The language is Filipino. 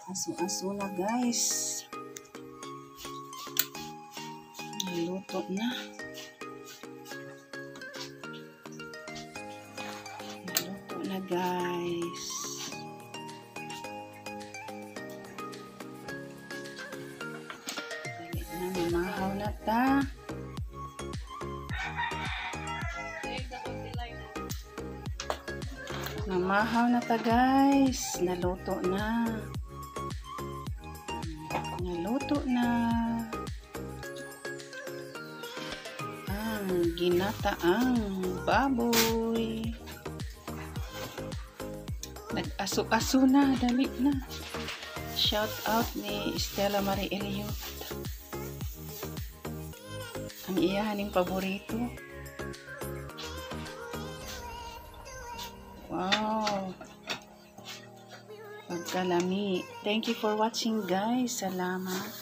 Aso-aso na guys. Naluto na. Naluto na guys. Dali na, mamahaw na ta. Mamahaw na ta guys. Naluto na. Naluto na. Ang ginataang baboy. Nag-aso-aso na. Dali na. Shout out ni Stella Marie Elliot. Ang iyahaning paborito. Wow. Pagkalami. Thank you for watching guys. Salamat.